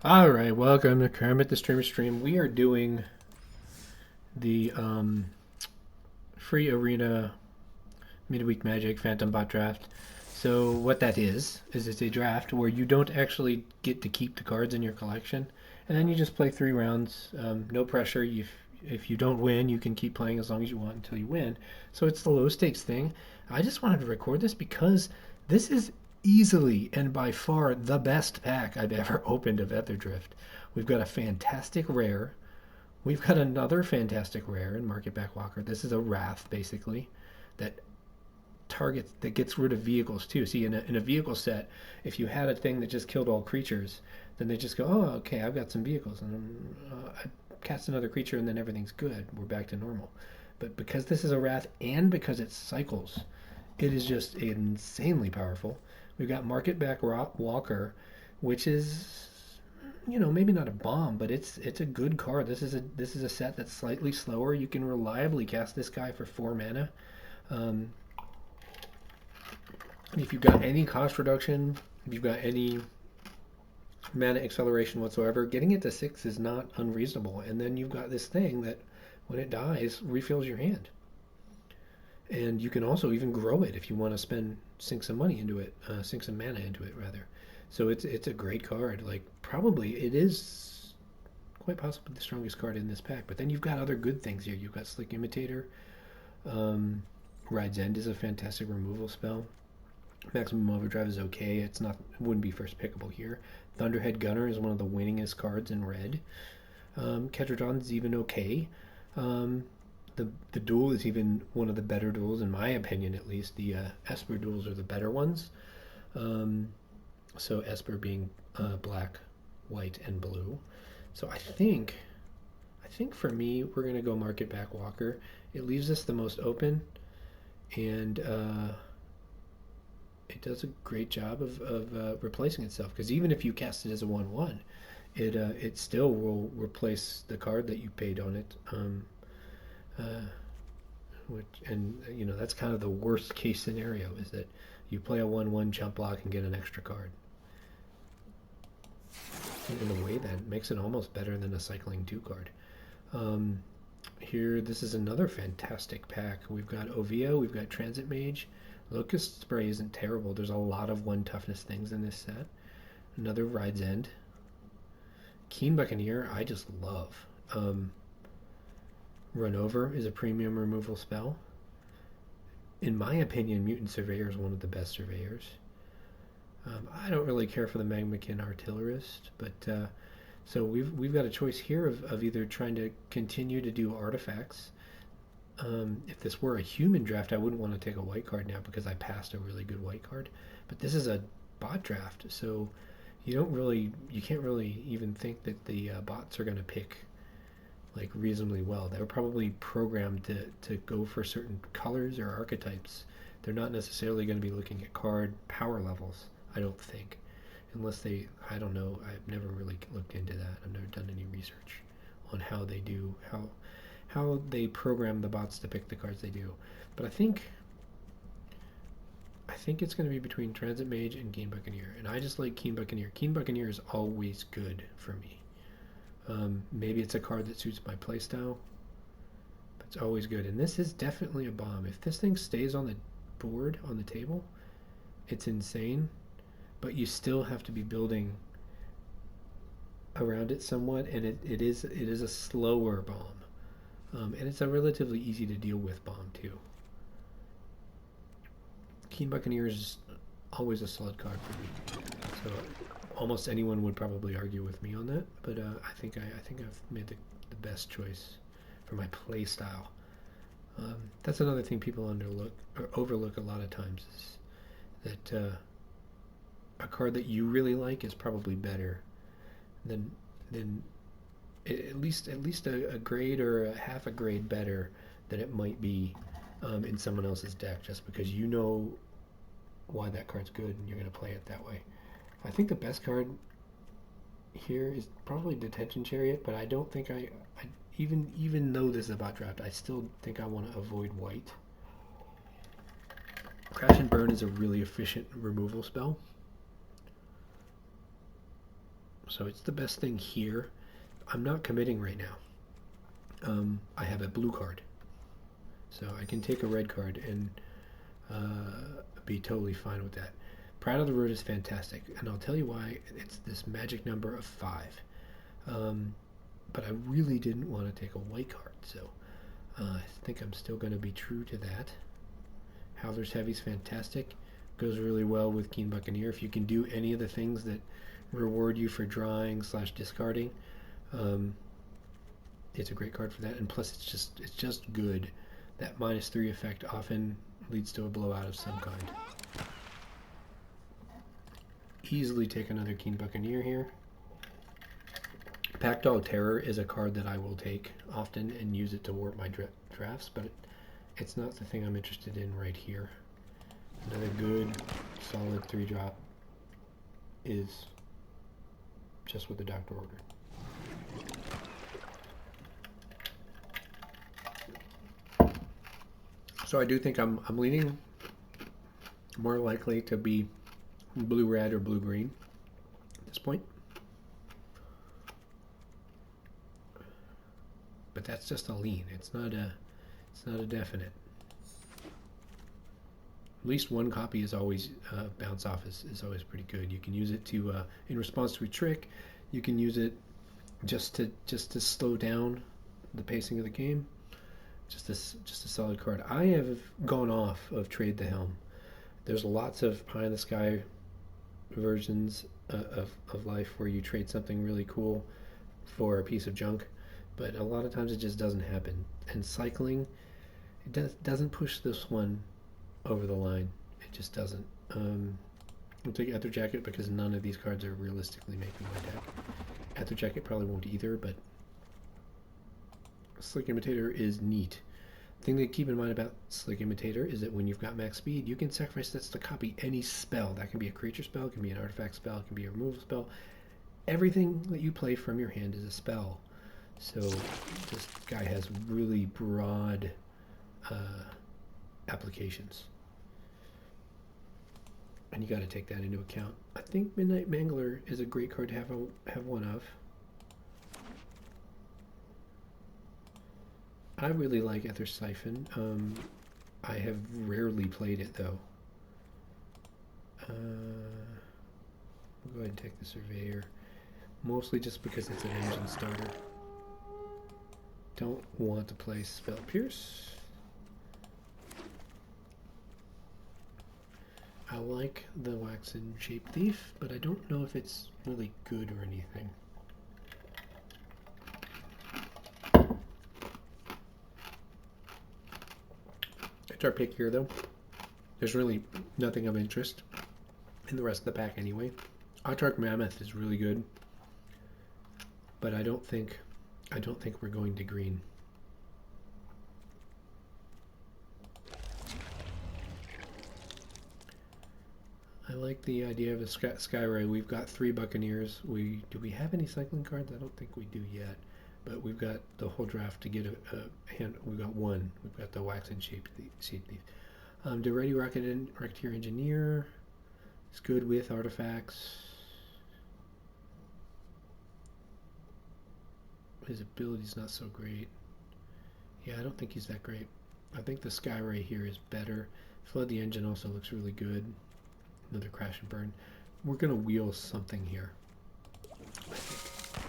Alright, welcome to Kermit the Streamer Stream. We are doing the free arena midweek magic phantom bot draft. So what that is it's a draft where you don't actually get to keep the cards in your collection, and then you just play 3 rounds. No pressure. If you don't win, you can keep playing as long as you want until you win. So it's the low stakes thing. I just wanted to record this because this is easily and by far the best pack I've ever opened of Aetherdrift. We've got a fantastic rare. We've got another fantastic rare in Market Back Walker. This is a Wrath, basically, that that gets rid of vehicles too. See, in a vehicle set, if you had a thing that just killed all creatures, then they just go, oh, okay, I've got some vehicles, and I cast another creature, and then everything's good. We're back to normal. But because this is a Wrath and because it cycles, it is just insanely powerful. We've got Market Back Walker, which is maybe not a bomb, but it's a good card. This is a set that's slightly slower. You can reliably cast this guy for 4 mana. Um, if you've got any cost reduction, if you've got any mana acceleration whatsoever, getting it to 6 is not unreasonable. And then you've got this thing that, when it dies, refills your hand. And you can also even grow it if you want to sink some money into it, sink some mana into it rather. So it's a great card. Like, probably it is quite possibly the strongest card in this pack. But then you've got other good things here. You've got Slick Imitator. Um, Ride's End is a fantastic removal spell. Maximum Overdrive is okay. It wouldn't be first pickable here. Thunderhead Gunner is one of the winningest cards in red. Ketradron is even okay. Um, the duel is even one of the better duels, in my opinion at least. The Esper duels are the better ones. Um, so Esper being black, white, and blue. So I think for me, we're gonna go Market Back Walker. It leaves us the most open, and it does a great job of replacing itself. Because even if you cast it as a 1/1, it still will replace the card that you paid on it. Uh, that's kind of the worst case scenario, is that you play a 1/1 jump block and get an extra card. In a way, that makes it almost better than a cycling 2 card. Um, Here, this is another fantastic pack. We've got Ovia, we've got Transit Mage. Locust Spray isn't terrible. There's a lot of 1 toughness things in this set. Another Ride's End. Keen Buccaneer, I just love. Run Over is a premium removal spell. In my opinion, Mutant Surveyor is one of the best surveyors. I don't really care for the Magmakin Artillerist, but so we've got a choice here of either trying to continue to do artifacts. If this were a human draft, I wouldn't want to take a white card now because I passed a really good white card. But this is a bot draft, so you can't really even think that the bots are going to pick like reasonably well. They're probably programmed to go for certain colors or archetypes. They're not necessarily going to be looking at card power levels, I don't think. Unless I don't know. I've never really looked into that. I've never done any research on how they program the bots to pick the cards they do. But I think it's going to be between Transit Mage and Keen Buccaneer, and I just like Keen Buccaneer. Keen Buccaneer is always good for me. Maybe it's a card that suits my playstyle, but it's always good. And this is definitely a bomb. If this thing stays on the board, on the table, it's insane. But you still have to be building around it somewhat, and it is a slower bomb. And it's a relatively easy to deal with bomb too. Keen Buccaneer is always a solid card for me. So almost anyone would probably argue with me on that, but I think I've made the best choice for my play style. That's another thing people overlook a lot of times, is that a card that you really like is probably better than at least a grade or a half a grade better than it might be in someone else's deck, just because you know why that card's good and you're going to play it that way. I think the best card here is probably Detention Chariot, but I don't think I even though this is a bot draft, I still think I want to avoid white. Crash and Burn is a really efficient removal spell. So it's the best thing here. I'm not committing right now. I have a blue card, so I can take a red card and be totally fine with that. Pride of the Root is fantastic, and I'll tell you why. It's this magic number of 5. But I really didn't want to take a white card, so I think I'm still going to be true to that. Howler's Heavy is fantastic. Goes really well with Keen Buccaneer. If you can do any of the things that reward you for drawing / discarding, it's a great card for that. And plus, it's just good. That -3 effect often leads to a blowout of some kind. Easily take another Keen Buccaneer here. Packdog Terror is a card that I will take often and use it to warp my drafts, but it's not the thing I'm interested in right here. Another good, solid 3-drop is just what the doctor ordered. So I do think I'm leaning more likely to be blue-red or blue-green at this point. But that's just a lean. It's not a definite. At least one copy is always bounce off is always pretty good. You can use it to in response to a trick. You can use it just to slow down the pacing of the game. Just a solid card. I have gone off of Trade the Helm. There's lots of pie in the sky versions of life where you trade something really cool for a piece of junk, but a lot of times it just doesn't happen. And cycling, it doesn't push this one over the line. It just doesn't. I'll take Ether Jacket because none of these cards are realistically making my deck. Ether Jacket probably won't either, but Slick Imitator is neat. The thing to keep in mind about Slick Imitator is that when you've got max speed, you can sacrifice this to copy any spell. That can be a creature spell, it can be an artifact spell, it can be a removal spell. Everything that you play from your hand is a spell. So this guy has really broad applications. And you got to take that into account. I think Midnight Mangler is a great card to have one of. I really like Ether Siphon. I have rarely played it though. We'll go ahead and take the Surveyor. Mostly just because it's an engine starter. Don't want to play Spell Pierce. I like the Waxen Shape Thief, but I don't know if it's really good or anything. It's our pick here, though. There's really nothing of interest in the rest of the pack anyway. Autarch Mammoth is really good, but I don't think we're going to green. I like the idea of a Skyray. We've got 3 Buccaneers. Do we have any cycling cards? I don't think we do yet. But we've got the whole draft to get a hand. We've got one. We've got the Waxen Shape Thief. The Ready Rocketeer Engineer is good with artifacts. His ability's not so great. Yeah, I don't think he's that great. I think the Skyray here is better. Flood the Engine also looks really good. Another Crash and Burn. We're going to wheel something here, I think.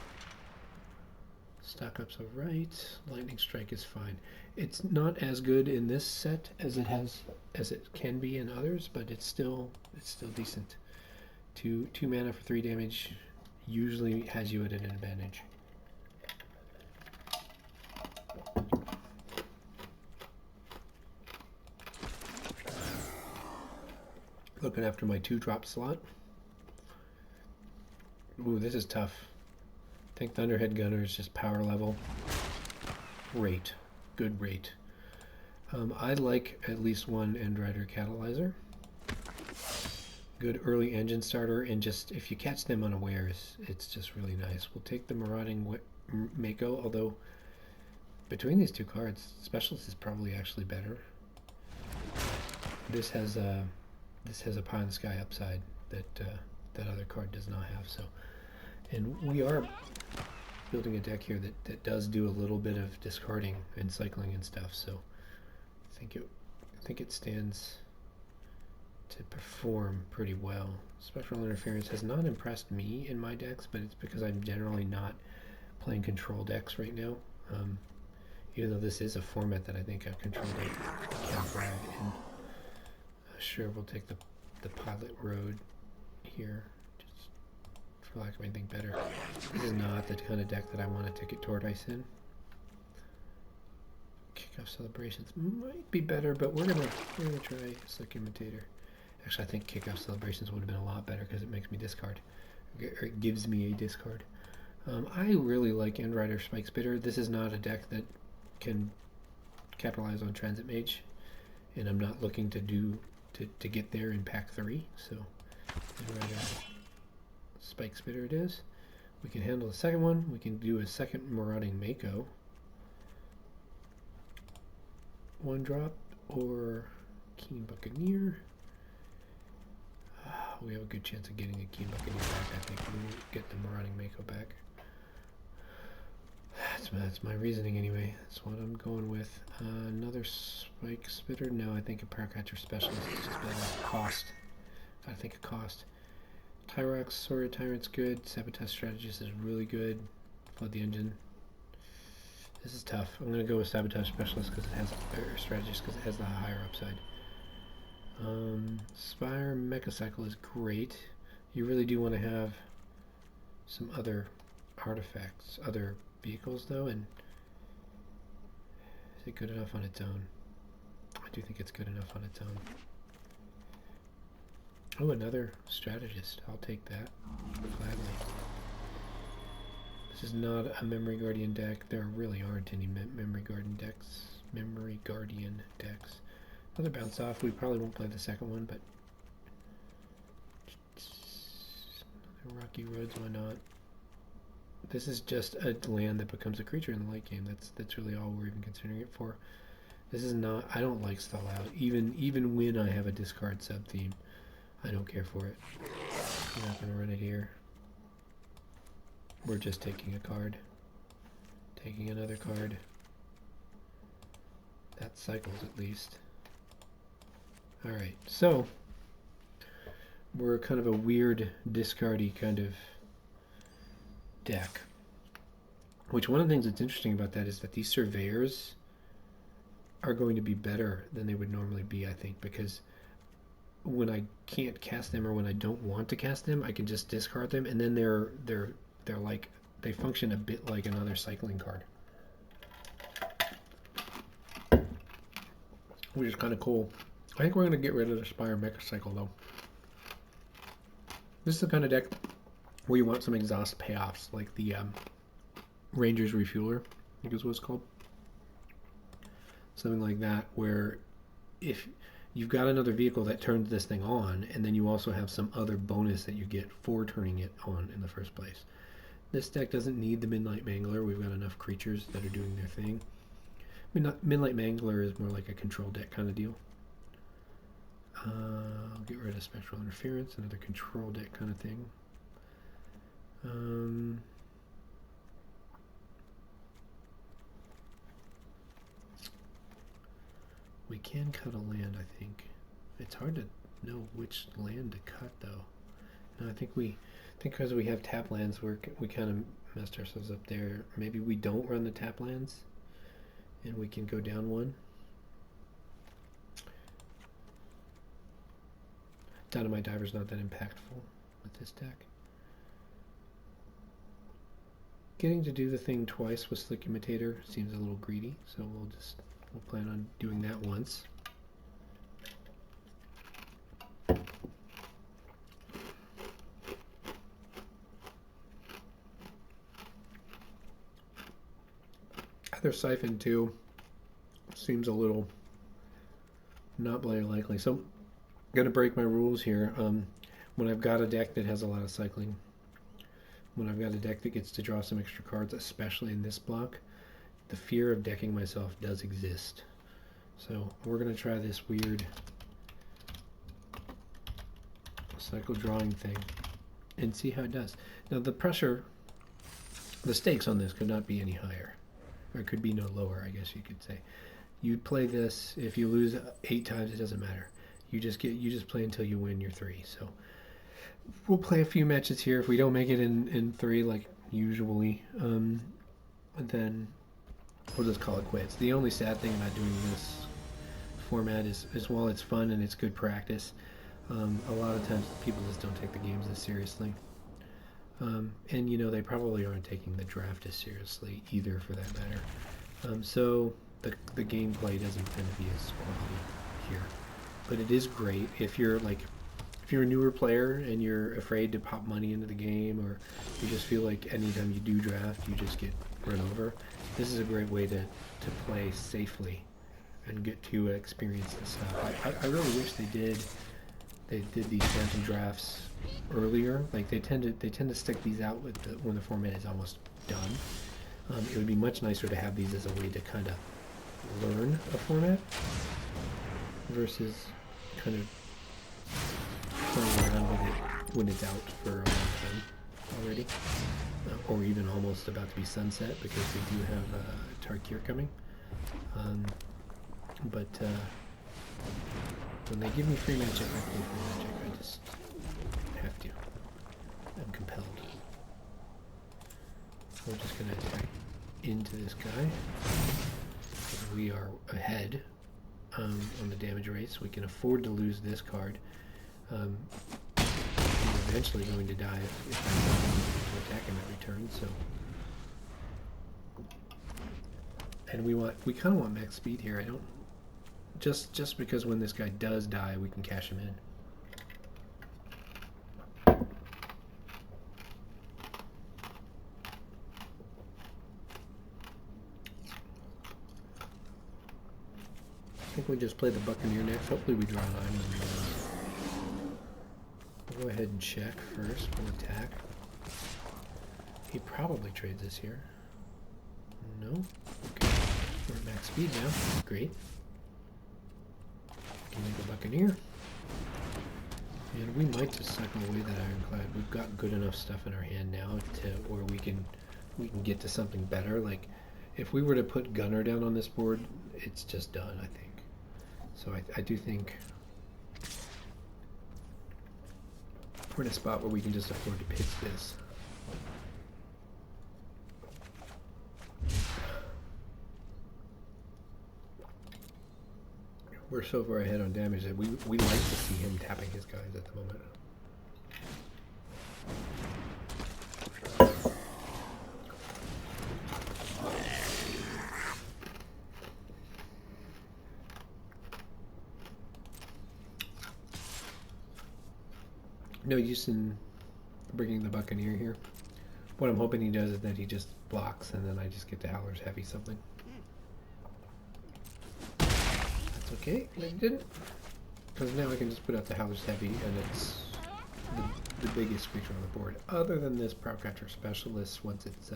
Stock Up's alright. Lightning Strike is fine. It's not as good in this set as it can be in others, but it's still decent. Two mana for 3 damage usually has you at an advantage. Looking after my 2-drop slot. Ooh, this is tough. I think Thunderhead Gunner is just power level. Rate. Good rate. I like at least one Endrider Catalyzer. Good early engine starter, and just if you catch them unawares, it's just really nice. We'll take the Marauding Mako, although between these 2 cards, Specialist is probably actually better. This has a pie in the sky upside that that other card does not have. So And we are building a deck here that does do a little bit of discarding and cycling and stuff, so I think it stands to perform pretty well. Spectral Interference has not impressed me in my decks, but it's because I'm generally not playing control decks right now. Even though this is a format that I think a control deck can thrive in. Sure, we'll take the pilot road here, just for lack of anything better. This is not the kind of deck that I want to ticket Tortoise in. Kickoff Celebrations might be better, but we're gonna try Slick Imitator. Actually, I think Kickoff Celebrations would have been a lot better because it makes me discard, or it gives me a discard. I really like Endrider Spike Spitter. This is not a deck that can capitalize on Transit Mage, and I'm not looking to get there in pack 3, so Endrider Spike Spitter it is. We can handle the second one. We can do a second Marauding Mako. 1-drop or Keen Buccaneer. We have a good chance of getting a Keen Buccaneer back. I think we will get the Marauding Mako back. That's my reasoning anyway. That's what I'm going with. Another Spike Spitter? No, I think a Powercatcher Specialist is just better. Cost. I think a cost. Tyrox, Sawyer Tyrant's good. Sabotage Strategist is really good. Flood the Engine. This is tough. I'm going to go with Sabotage Specialist because it has, or Strategist because it has the higher upside. Spire Mechacycle is great. You really do want to have some other artifacts, other vehicles though, and is it good enough on its own? I do think it's good enough on its own. Oh, another Strategist. I'll take that gladly. This is not a Memory Guardian deck. There really aren't any Memory Guardian decks. Another Bounce Off. We probably won't play the second one, but another Rocky Roads, why not? This is just a land that becomes a creature in the late game. That's really all we're even considering it for. This is not. I don't like Stall Out. Even when I have a discard sub theme, I don't care for it. I'm not gonna run it here. We're just taking a card, taking another card. That cycles at least. All right, so we're kind of a weird discardy kind of deck. Which one of the things that's interesting about that is that these surveyors are going to be better than they would normally be, I think, because when I can't cast them or when I don't want to cast them, I can just discard them, and then they're like, they function a bit like another cycling card, which is kind of cool. I think we're going to get rid of the Spire Mechacycle though. This is the kind of deck where you want some exhaust payoffs, like the Ranger's Refueler, I think is what it's called. Something like that, where if you've got another vehicle that turns this thing on, and then you also have some other bonus that you get for turning it on in the first place. This deck doesn't need the Midnight Mangler. We've got enough creatures that are doing their thing. I mean, Midnight Mangler is more like a control deck kind of deal. I'll get rid of Spectral Interference, another control deck kind of thing. We can cut a land, I think. It's hard to know which land to cut, though. No, I think because we have tap lands, we kind of messed ourselves up there. Maybe we don't run the tap lands, and we can go down one. Dynamite Diver's not that impactful with this deck. Getting to do the thing twice with Slick Imitator seems a little greedy, so we'll plan on doing that once. Either Siphon too seems a little not very likely. So I'm gonna break my rules here. When I've got a deck that has a lot of cycling, when I've got a deck that gets to draw some extra cards, especially in this block, the fear of decking myself does exist. So we're going to try this weird cycle drawing thing. and see how it does. Now the pressure, the stakes on this could not be any higher, or could be no lower, I guess you could say. You play this, if you lose 8 times, it doesn't matter. You just play until you win your 3. So we'll play a few matches here. If we don't make it in 3 like usually, then we'll just call it quits. The only sad thing about doing this format is while it's fun and it's good practice, a lot of times people just don't take the games as seriously. And you know, they probably aren't taking the draft as seriously either, for that matter. So the gameplay doesn't tend to be as quality here. But it is great if you're a newer player and you're afraid to pop money into the game, or you just feel like anytime you do draft you just get run over. This is a great way to play safely and get to experience this stuff. I really wish they did these phantom drafts earlier. Like they tend to stick these out when the format is almost done. It would be much nicer to have these as a way to kind of learn a format versus kind of playing around with it when it's out for a long time already, or even almost about to be sunset, because we do have Tarkir coming. But when they give me free magic, I play free magic. I just have to. I'm compelled. We're just going to attack into this guy. We are ahead on the damage rates. We can afford to lose this card. I'm eventually going to die if I don't attack him at return. So, and we kind of want max speed here. I don't just because when this guy does die, we can cash him in. I think we just play the Buccaneer next. Hopefully we draw an island. We'll go ahead and check first. We'll attack. He probably trades us here. No? Okay. We're at max speed now. Great. Can make a Buccaneer. And we might just cycle away that Ironclad. We've got good enough stuff in our hand now to where we can get to something better. Like, if we were to put Gunner down on this board, it's just done, I think. So I do think we're in a spot where we can just afford to pitch this. We're so far ahead on damage that we like to see him tapping his guys at the moment. No use in bringing the Buccaneer here. What I'm hoping he does is that he just blocks, and then I just get to Howler's Heavy something. That's okay, but he didn't. Because now I can just put out the Howler's Heavy, and it's the biggest creature on the board. Other than this Propcatcher Specialist, once it's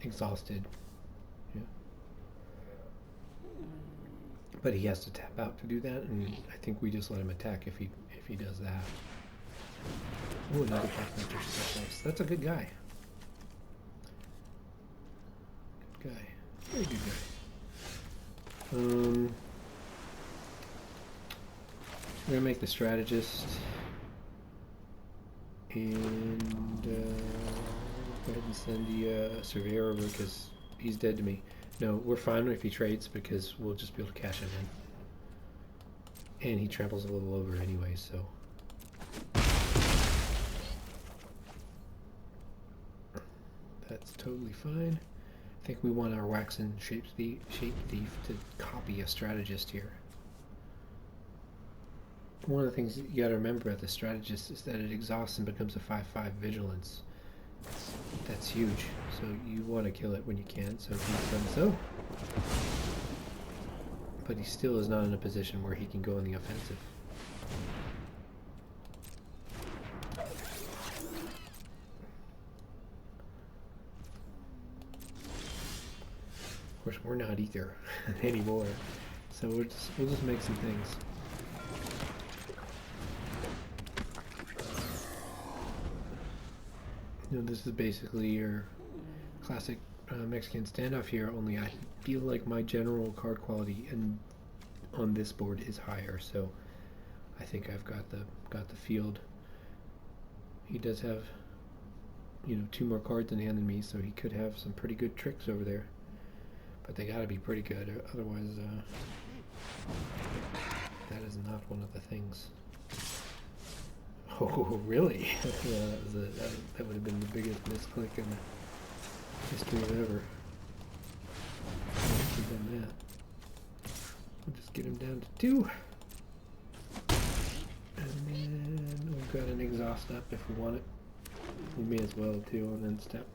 exhausted. Yeah. But he has to tap out to do that, and I think we just let him attack if he does that. Oh, another Propcatcher Specialist. That's a good guy. Good guy. Very good guy. We're gonna make the Strategist, and go ahead and send the Surveyor over because he's dead to me. No, we're fine if he trades because we'll just be able to cash him in. And he tramples a little over anyway, so. That's totally fine. I think we want our Waxen Shape Thief to copy a Strategist here. One of the things you gotta remember about the Strategist is that it exhausts and becomes a 5/5 Vigilance. That's huge, so you want to kill it when you can, so he's done so. But he still is not in a position where he can go on the offensive. Of course, we're not either anymore, so we'll just make some things. You know, this is basically your classic Mexican standoff here, only I feel like my general card quality and on this board is higher, so I think I've got the field. He does have, you know, 2 more cards in hand than me, so he could have some pretty good tricks over there. But they gotta be pretty good, otherwise that is not one of the things. Oh, really? Yeah, that would have been the biggest misclick in the history of ever. We've done that. We'll just get him down to 2. And then we've got an exhaust up if we want it. We may as well too on end step.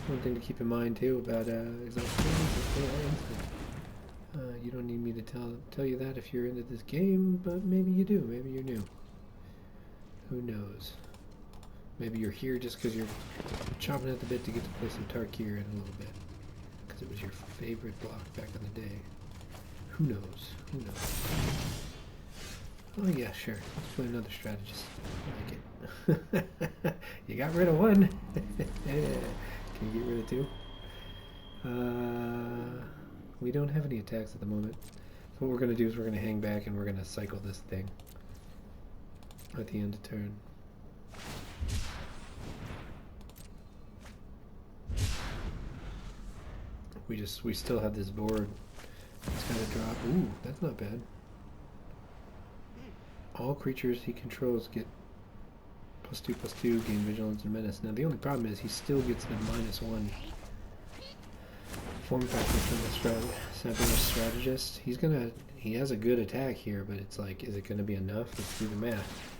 One thing to keep in mind too about exhaust games is they are instant. You don't need me to tell you that if you're into this game, but maybe you do. Maybe you're new. Who knows? Maybe you're here just because you're chomping at the bit to get to play some Tarkir in a little bit, because it was your favorite block back in the day. Who knows? Who knows? Oh yeah, sure. Let's play another strategist. I like it. You got rid of 1. Can you get rid of 2? We don't have any attacks at the moment. So what we're going to do is we're going to hang back and we're going to cycle this thing at the end of turn. We still have this board. It's going to drop. Ooh, that's not bad. All creatures he controls get +2/+2, gain vigilance and menace. Now the only problem is he still gets the -1 form factor from the Savage Strategist. He has a good attack here, but it's like, is it going to be enough? Let's do the math.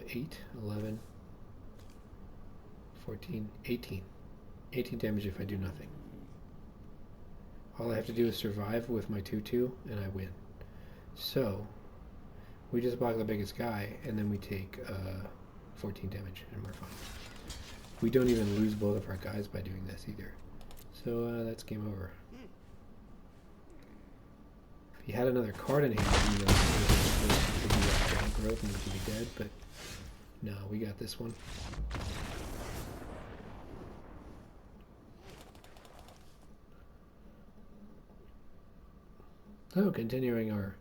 8, 11, 14, 18. 18 damage if I do nothing. All I have to do is survive with my 2/2, and I win. So, we just block the biggest guy, and then we take 14 damage, and we're fine. We don't even lose both of our guys by doing this either. So that's game over. If he had another card in hand, you know, he could be at growth and he could be dead, but no, we got this one. So, continuing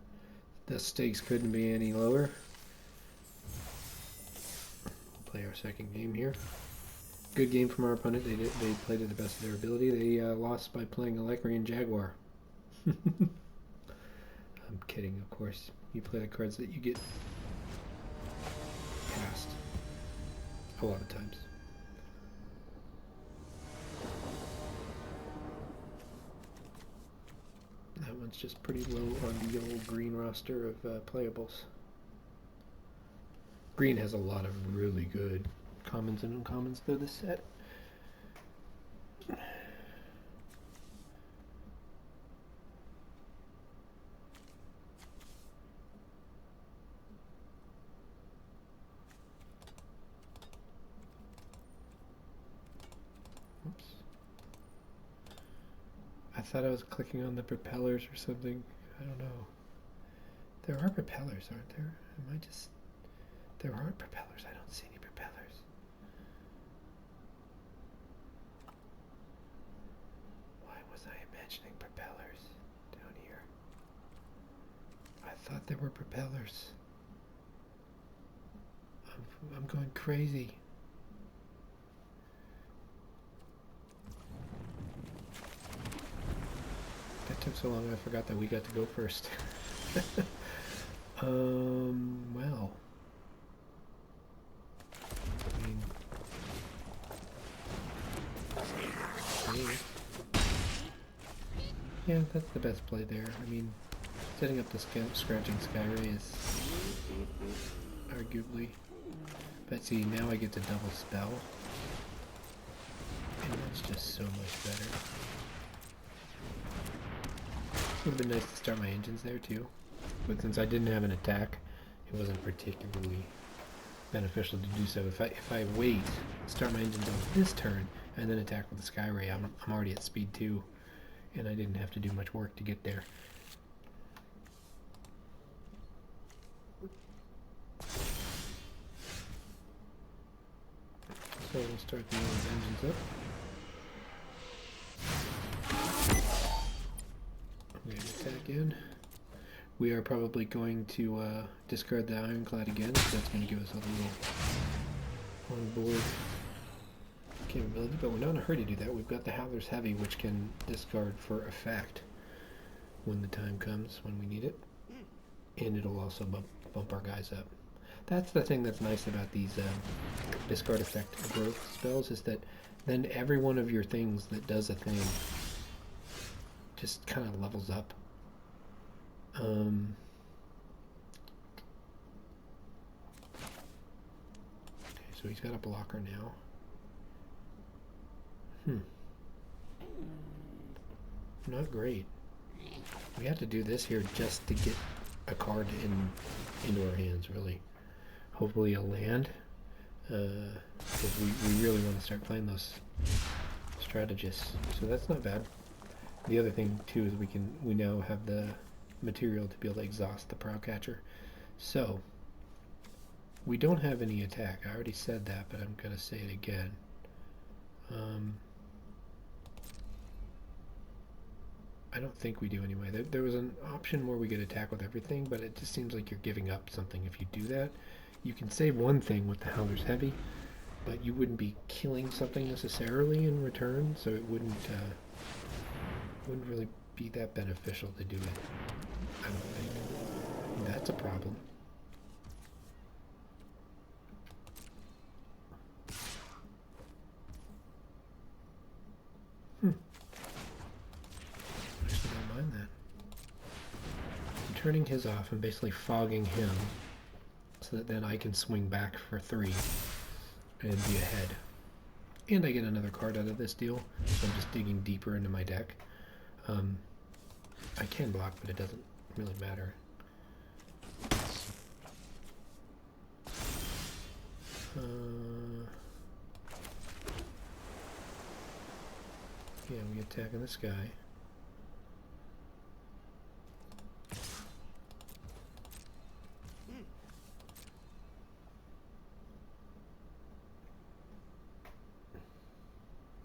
the stakes couldn't be any lower. Play our second game here. Good game from our opponent. They played to the best of their ability. They lost by playing a Lycrian Jaguar. I'm kidding, of course. You play the cards that you get passed a lot of times. That one's just pretty low on the old green roster of playables. Green has a lot of really good commons and uncommons though this set. Oops. I thought I was clicking on the propellers or something. I don't know. There are propellers, aren't there? Am I just... There aren't propellers. I don't see any propellers. Why was I imagining propellers down here? I thought there were propellers. I'm going crazy. That took so long I forgot that we got to go first. Well. Yeah, that's the best play there. I mean, setting up the scratching Skyray is arguably... But see, now I get to double spell. And that's just so much better. It would have been nice to start my engines there too. But since I didn't have an attack, it wasn't particularly beneficial to do so. If I wait, start my engines on this turn, and then attack with the Skyray, I'm already at speed 2, and I didn't have to do much work to get there. So we'll start the engines up. I'm going to attack in. We are probably going to discard the Ironclad again, so that's going to give us a little on-board capability, but we're not in a hurry to do that. We've got the Howler's Heavy, which can discard for effect when the time comes, when we need it. And it'll also bump our guys up. That's the thing that's nice about these discard effect growth spells, is that then every one of your things that does a thing just kind of levels up. Okay, so he's got a blocker now. Not great. We have to do this here just to get a card into our hands, really. Hopefully a land, because we really want to start playing those strategists. So that's not bad. The other thing too is we now have the material to be able to exhaust the Prowcatcher. So we don't have any attack. I already said that, but I'm gonna say it again. I don't think we do anyway. There was an option where we could attack with everything, but it just seems like you're giving up something if you do that. You can save one thing with the Howler's Heavy, but you wouldn't be killing something necessarily in return, so it wouldn't really be that beneficial to do it. I don't think. That's a problem. Actually don't mind that. I'm turning his off and basically fogging him so that then I can swing back for 3 and be ahead. And I get another card out of this deal, so I'm just digging deeper into my deck. I can block, but it doesn't really matter. Yeah, we attacking this guy.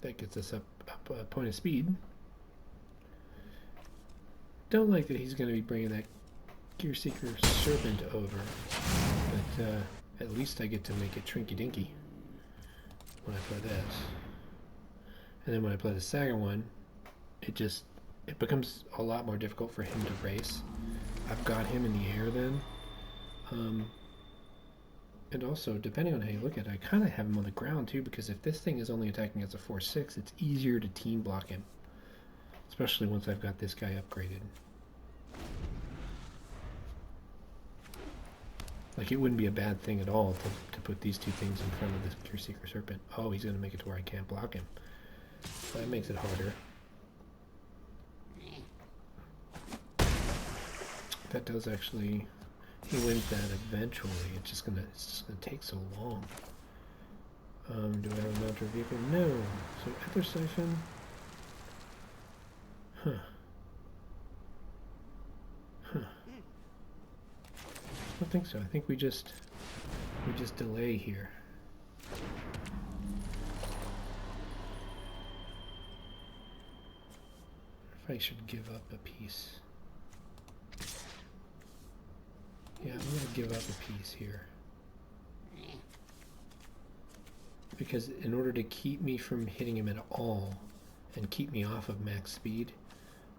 That gets us up a point of speed. Don't like that he's going to be bringing that Gear Seeker Serpent over, but at least I get to make it Trinky Dinky when I play this. And then when I play the second one, it becomes a lot more difficult for him to race. I've got him in the air then. And also, depending on how you look at it, I kind of have him on the ground too, because if this thing is only attacking as a 4/6, it's easier to team block him. Especially once I've got this guy upgraded. Like, it wouldn't be a bad thing at all to put these two things in front of this Gear Seeker Serpent. Oh, he's going to make it to where I can't block him. So that makes it harder. That does actually... He wins that eventually. It's just gonna take so long. Do I have a mounted vehicle? No. So Ether Siphon. Huh. I don't think so. I think we just delay here. If I should give up a piece. Yeah, I'm going to give up a piece here. Because in order to keep me from hitting him at all and keep me off of max speed,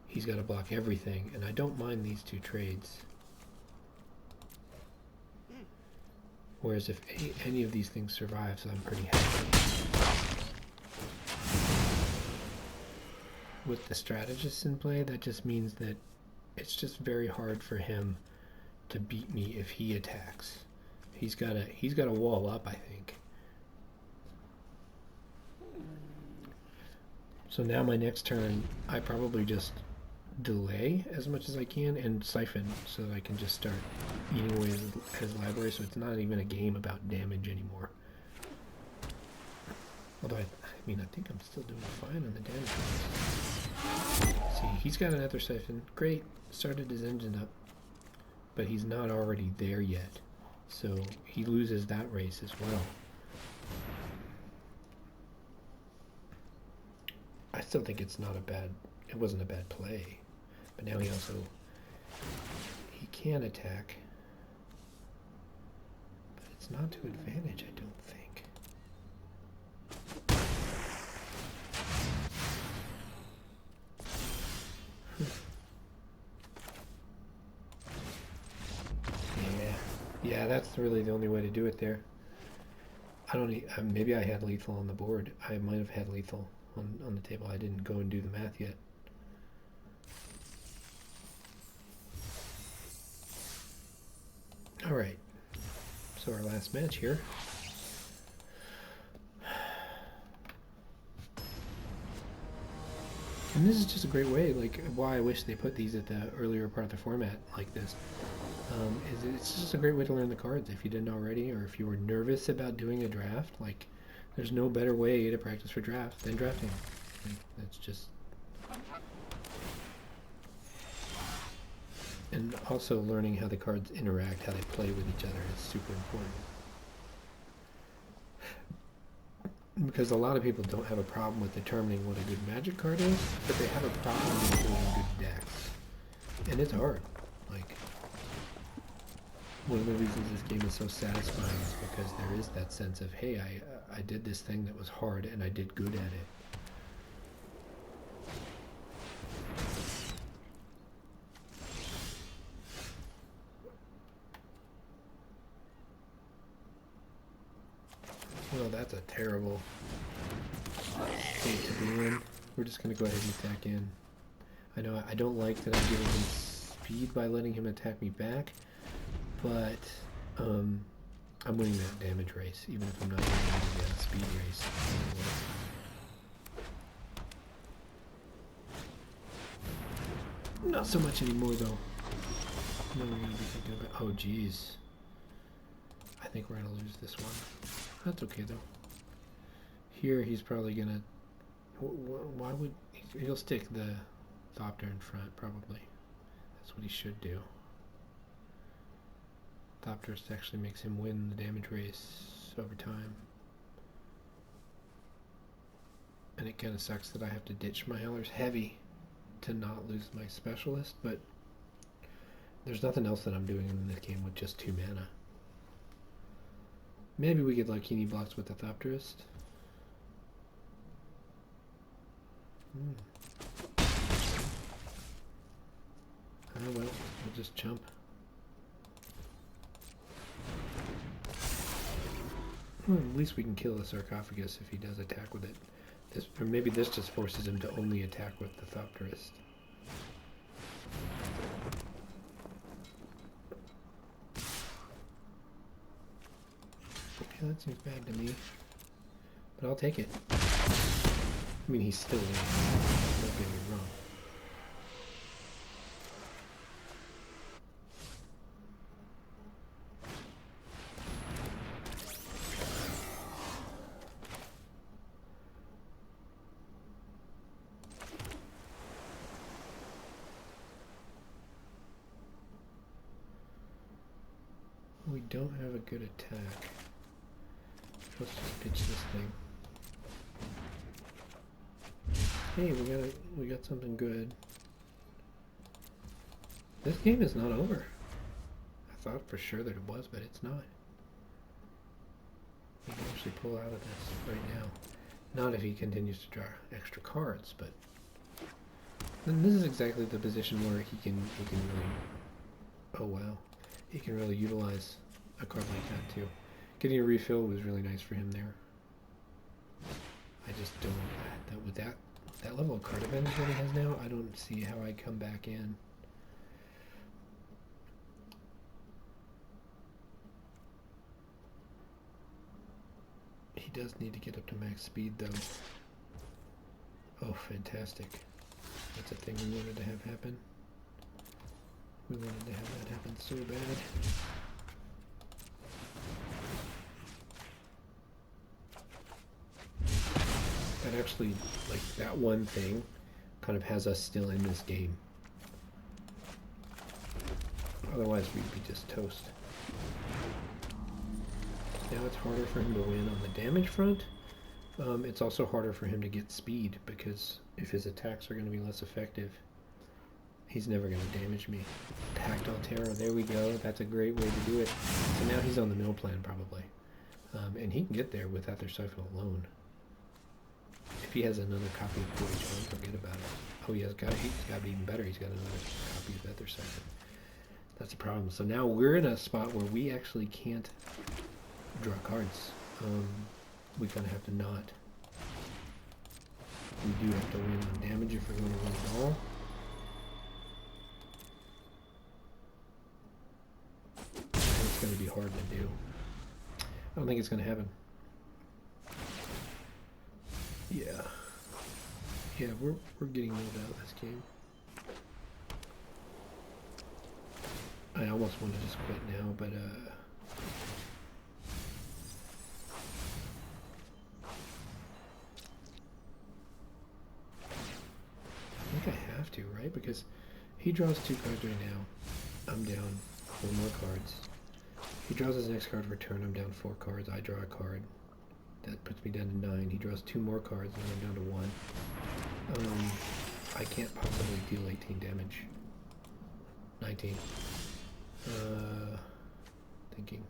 he's got to block everything, and I don't mind these two trades. Whereas if any of these things survives, I'm pretty happy. With the strategists in play, that just means that it's just very hard for him to beat me if he attacks. He's got a wall up, I think. So now my next turn, I probably just delay as much as I can and siphon so that I can just start eating away his library, so it's not even a game about damage anymore. Although I mean, I think I'm still doing fine on the damage ones. See, he's got an Ether Siphon. Great, started his engine up. But he's not already there yet, so he loses that race as well. still think it's not a bad, it wasn't a bad play. But now he can attack. But it's not to advantage, I don't think. Yeah, that's really the only way to do it there. I don't need, maybe I had lethal on the board. I might have had lethal on the table. I didn't go and do the math yet. All right. So our last match here. And this is just a great way, like why I wish they put these at the earlier part of the format like this. It's just a great way to learn the cards if you didn't already, or if you were nervous about doing a draft. Like, there's no better way to practice for draft than drafting. Like, that's just. And also learning how the cards interact, how they play with each other is super important. Because a lot of people don't have a problem with determining what a good Magic card is, but they have a problem with doing good decks. And it's hard. Like, one of the reasons this game is so satisfying is because there is that sense of, hey, I did this thing that was hard and I did good at it. Well, that's a terrible state to be in. We're just going to go ahead and attack in. I know I don't like that I'm giving him speed by letting him attack me back, but I'm winning that damage race, even if I'm not winning the speed race. Not so much anymore, though. No, we're going to be thinking about... Oh, geez. I think we're going to lose this one. That's okay, though. Here, he's probably going to... Why would... He'll stick the Thopter in front, probably. That's what he should do. Thopterist actually makes him win the damage race over time. And it kind of sucks that I have to ditch my Howler's Heavy to not lose my Specialist, but there's nothing else that I'm doing in this game with just 2 mana. Maybe we get lucky and he blocks with the Thopterist. Oh well, we'll just chump. At least we can kill the Sarcophagus if he does attack with it. This, or maybe this just forces him to only attack with the Thopterist. Yeah, that seems bad to me. But I'll take it. I mean, he's still winning. Don't get me wrong. We don't have a good attack. Let's just pitch this thing. Hey, we got something good. This game is not over. I thought for sure that it was, but it's not. We can actually pull out of this right now. Not if he continues to draw extra cards, but then this is exactly the position where he can really, oh wow, he can really utilize a card like that too. Getting a refill was really nice for him there. I just don't, with that level of card advantage that he has now, I don't see how I come back in. He does need to get up to max speed though. Oh, fantastic. That's a thing we wanted to have happen. We wanted to have that happen so bad. That actually, like, that one thing kind of has us still in this game. Otherwise we'd be just toast. Now it's harder for him to win on the damage front, It's also harder for him to get speed because if his attacks are going to be less effective, he's never going to damage me. Tactile Terror, there we go. That's a great way to do it. So now he's on the mill plan probably. And he can get there with Aetherdrift alone. If he has another copy of Voyage Home, forget about it. Oh, he's got to be even better. He's got another copy of Aetherdrift. That's a problem. So now we're in a spot where we actually can't draw cards. We kind of have to not. We do have to win on damage if we're going to win at all. It's going to be hard to do. I don't think it's going to happen. Yeah. Yeah, we're getting milled out of this game. I almost want to just quit now, but I think I have to, right? Because he draws 2 cards right now. I'm down 4 more cards. He draws his next card for turn. I'm down 4 cards. I draw a card. That puts me down to 9. He draws 2 more cards, and I'm down to 1. I can't possibly deal 18 damage. 19. Thinking.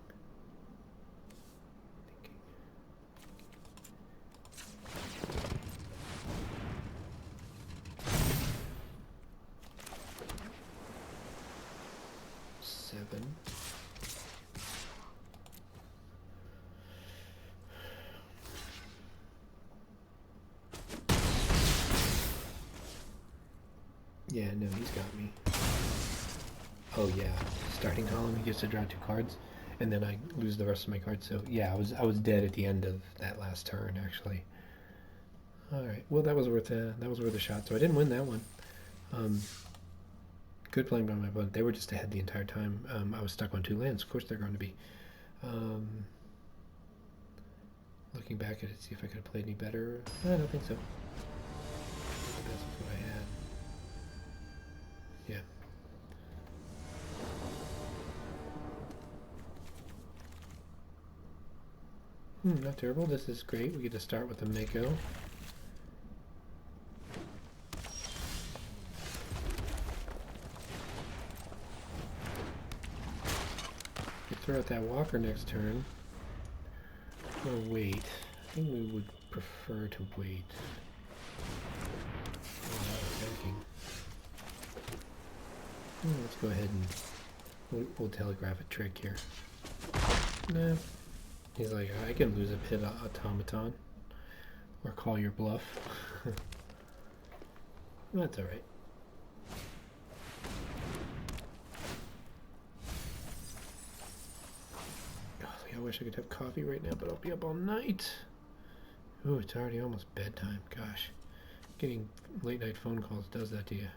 7. Yeah, no, he's got me. Oh yeah, starting column, he gets to draw 2 cards, and then I lose the rest of my cards. So yeah, I was dead at the end of that last turn actually. All right, well that was worth a shot. So I didn't win that one. Good playing by my opponent. They were just ahead the entire time. I was stuck on 2 lands. Of course they're going to be. Looking back at it, see if I could have played any better. I don't think so. That's what I had. Yeah. Not terrible. This is great. We get to start with a Mako. You throw out that Walker next turn. Or wait. I think we would prefer to wait. Let's go ahead and we'll telegraph a trick here. Nah. He's like, I can lose a pit automaton. Or call your bluff. That's alright. I wish I could have coffee right now, but I'll be up all night. Oh, it's already almost bedtime. Gosh. Getting late night phone calls does that to you.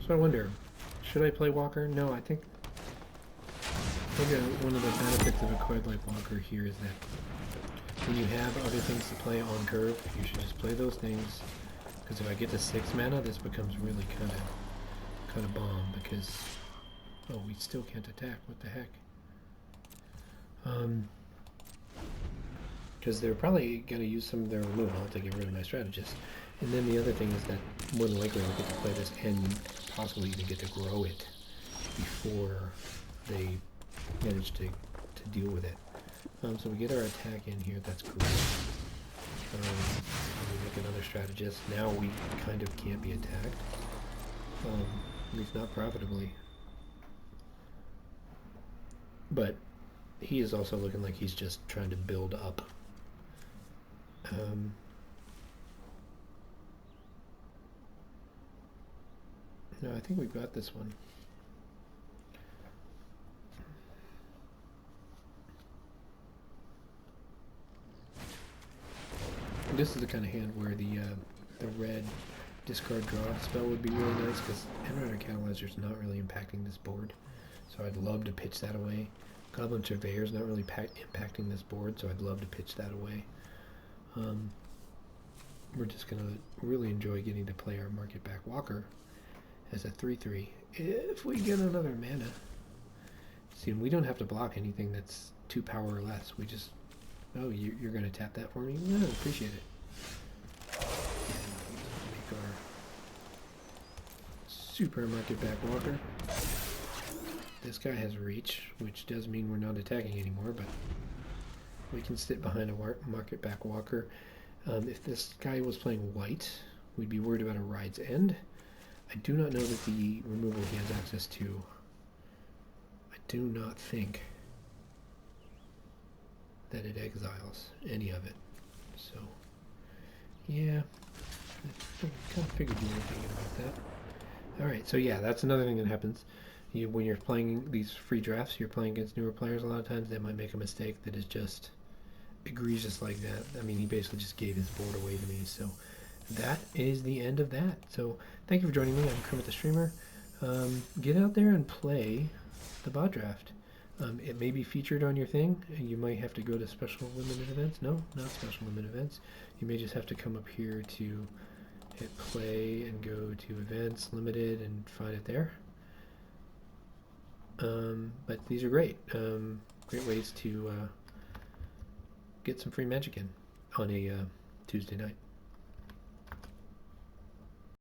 So I wonder, should I play Walker? No, I think one of the benefits of a card like Walker here is that when you have other things to play on curve, you should just play those things. Because if I get to 6 mana, this becomes really kind of bomb. Because we still can't attack. What the heck? Because they're probably going to use some of their removal to get rid of my strategist. And then the other thing is that more than likely I'll get to play this and possibly even get to grow it before they manage to deal with it. So we get our attack in here, that's great. We make another strategist. Now we kind of can't be attacked. At least not profitably. But he is also looking like he's just trying to build up. No, I think we've got this one. This is the kind of hand where the red discard draw spell would be really nice, because Enrider Catalyzer is not really impacting this board. So I'd love to pitch that away. Goblin Surveyor is not really impacting this board, so I'd love to pitch that away. we're just going to really enjoy getting to play our Market Back Walker as a 3-3 if we get another mana. See, we don't have to block anything that's 2 power or less. We just, oh, you're going to tap that for me? No, appreciate it. Make our super Market Back Walker. This guy has reach, which does mean we're not attacking anymore, but we can sit behind a Market Back Walker. If this guy was playing white, we'd be worried about a Ride's End. I do not know that the removal he has access to. I do not think that it exiles any of it. So, yeah, I kind of figured you were thinking about that. Alright, so yeah, that's another thing that happens. When you're playing these free drafts, you're playing against newer players a lot of times, they might make a mistake that is just egregious like that. I mean, he basically just gave his board away to me, so that is the end of that. So thank you for joining me. I'm Kermit the Streamer. Get out there and play the bot draft. It may be featured on your thing. You might have to go to special limited events. No, not special limited events. You may just have to come up here to hit play and go to events, limited, and find it there. But these are great. Great ways to get some free magic in on a Tuesday night.